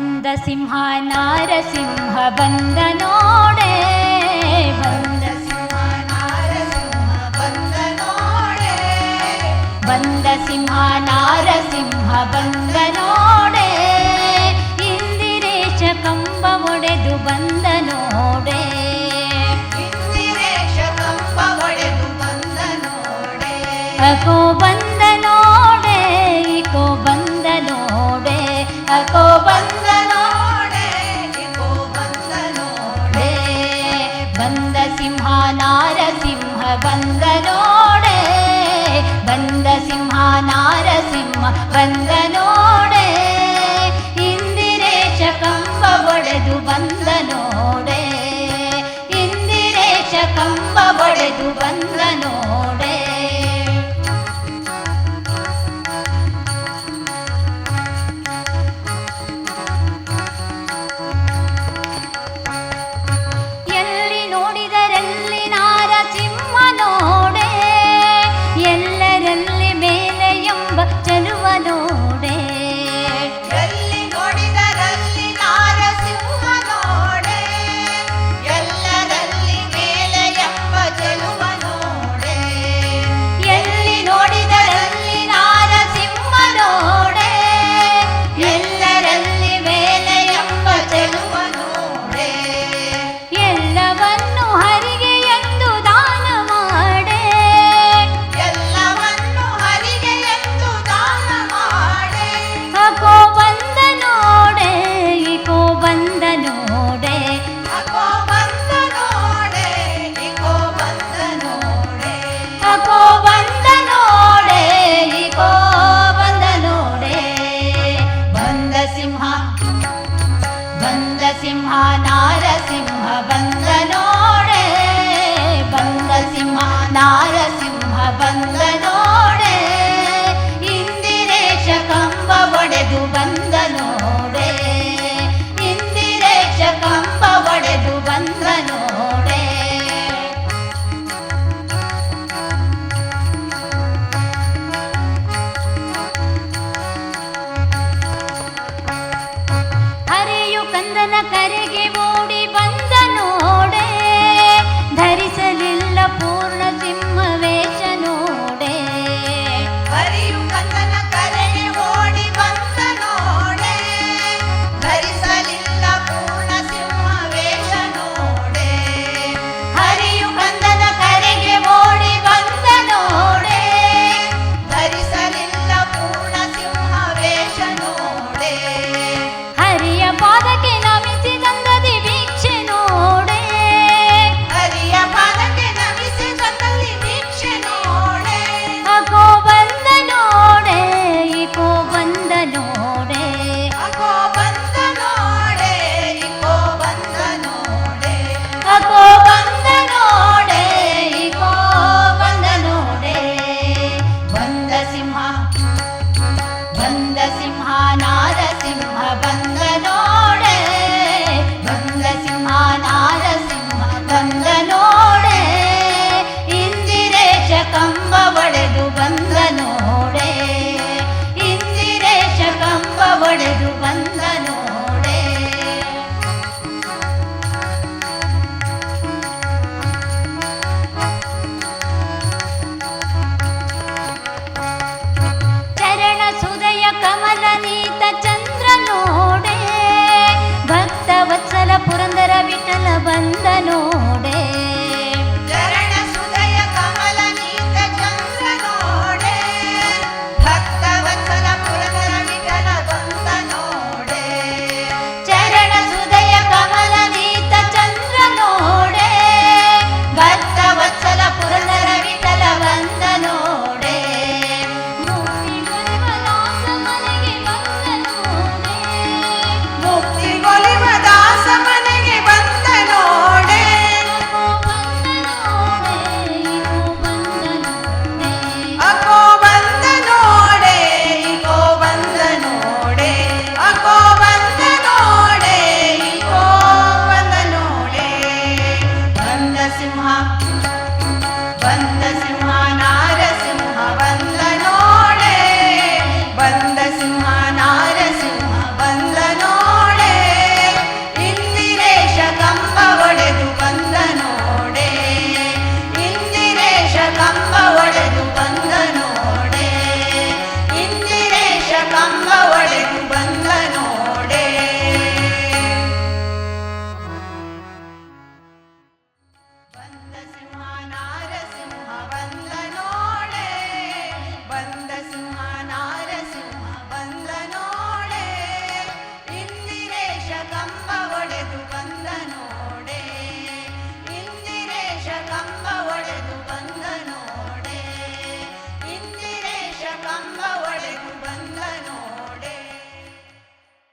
ಬಂದ ಸಿಂಹ ನಾರಸಿಂಹ ಬಂದ ನೋಡೆ, ಬಂದ ಸಿಂಹ ನಾರಸಿಂಹ ಬಂದ ನೋಡೆ, ಬಂದ ಸಿಂಹ ನಾರಸಿಂಹ ಬಂದ ನೋಡೆ, ಇಂದಿರೇಶ ಕಂಬ ಒಡೆದು ಬಂದ ನೋಡೆ, ಇಂದಿರೇಶ ಕಂಬ ಒಡೆದು ಬಂದ ನೋಡೆ, ಅಕೋ ಬಂದ ನೋಡೆ, ಇಕೋ ಬಂದ ನೋಡೆ, ಅಕೋ ಬಂದ ನೋಡೆ, ಇಕೋ ಬಂದ ನೋಡೆ, ಬಂದ ಸಿಂಹ ನಾರಸಿಂಹ ಬಂದ ನೋಡೆ, ಬಂದ ಸಿಂಹ ನಾರಸಿಂಹ ಬಂದ ನೋಡೆ, ಇಂದಿರೇಶ ಕಂಬ ಒಡೆದು ಬಂದ ನೋಡೆ, ಇಂದಿರೇಶ ಕಂಬ ಒಡೆದು ಬಂದ ನೋಡೆ. ಎಲ್ಲಿ ನೋಡಿದರಲ್ಲಿ ನಾರಸಿಂಹ ನೋಡೆ, ಎಲ್ಲರಲ್ಲಿ ಮೇಲೆ ಎಂಬ ಚೆಲುವ ನೋಡೆ, ಎಲ್ಲಿ ನೋಡಿದರಲ್ಲಿ ನಾರಸಿಂಹ ನೋಡೆ, ಎಲ್ಲರಲ್ಲಿ ಮೇಲೆ ಎಂಬ ಚೆಲುವ ನೋಡೆ, ಎಲ್ಲಿ ನೋಡಿದರಲ್ಲಿ ನಾರಸಿಂಹ ನೋಡೆ, ಎಲ್ಲರಲ್ಲಿ ಮೇಲೆ ಎಂಬ ಚೆಲುವ ನೋಡೆ, ಎಲ್ಲವನ್ನು ಹರಿಗೆ ಎಂದು ದಾನ ಮಾಡೆ, ಎಲ್ಲವನ್ನು ಹರಿಗೆ ಎಂದು ದಾನ ಮಾಡೆ, ಅಕೋ ಬಂದ ನೋಡೆ, ಇಕೋ ಬಂದ ನೋಡೆ, ಅಕೋ ಬಂದ ನೋಡೆ, ಇಕೋ ಬಂದ ನೋಡೆ, ಅಕೋ ಬಂದ ನೋಡೆ, ಇಕೋ ಬಂದ ನೋಡೆ. ಬಂದ ಸಿಂಹ, ಬಂದ ಸಿಂಹ ನಾರಸಿಂಹ ಬಂದ ನೋಡೆ, ಬಂದ ಸಿಂಹ ನಾರಸಿಂಹ ಬಂದ ನೋಡೆ, ಇಂದಿರೇಶ ಕಂಬ ಒಡೆದು ಬಂದ ನೋಡೆ, ಇಂದಿರೇಶ ಕಂಬ ಒಡೆದು ಬಂದ ನೋಡೆ. ಹರೆಯು ಕಂದನ ಕರೆಗೆ ಓಡಿ ಬಂದ ನೋಡೆ, ಧರಿಸಲಿಲ್ಲ ಪೂರ್ಣ ಸಿಂಹ ವೇಷ ನೋಡೆ, ಹರಿಯು ಕಂದನ ಕರೆಗೆ ಓಡಿ ಬಂದ ನೋಡೆ, ಧರಿಸಲಿಲ್ಲ ಪೂರ್ಣ ಸಿಂಹ ವೇಷ ನೋಡೆ, ಹರಿಯು ಕಂದನ ಕರೆಗೆ ಓಡಿ ಬಂದ ನೋಡೆ, ಧರಿಸಲಿಲ್ಲ ಪೂರ್ಣ ಸಿಂಹ ವೇಷ ನೋಡೆ, ಹರಿಯ ಪಾದಕ್ಕೆ ನಮಿಸಿ ತಂದದಿ ಭಿಕ್ಷೆ ನೋಡೆ, ಹರಿಯ ಪಾದಕ್ಕೆ ನಮಿಸಿ ತಂದಲ್ಲಿ ಭಿಕ್ಷೆ ನೋಡೆ, ಅಕೋ ಬಂದ ನೋಡೆ, ಇಕೋ ಬಂದ ನೋಡೆ, ಅಕೋ ಬಂದ ನೋಡೆ, ಇಕೋ ಬಂದ ನೋಡೆ, ಅಕೋ ಬಂದ ನೋಡೆ, ಇಕೋ ಬಂದ ನೋಡೆ. ಬಂದ ಸಿಂಹ, ಬಂದ ಸಿಂಹ ನಾರಸಿಂಹ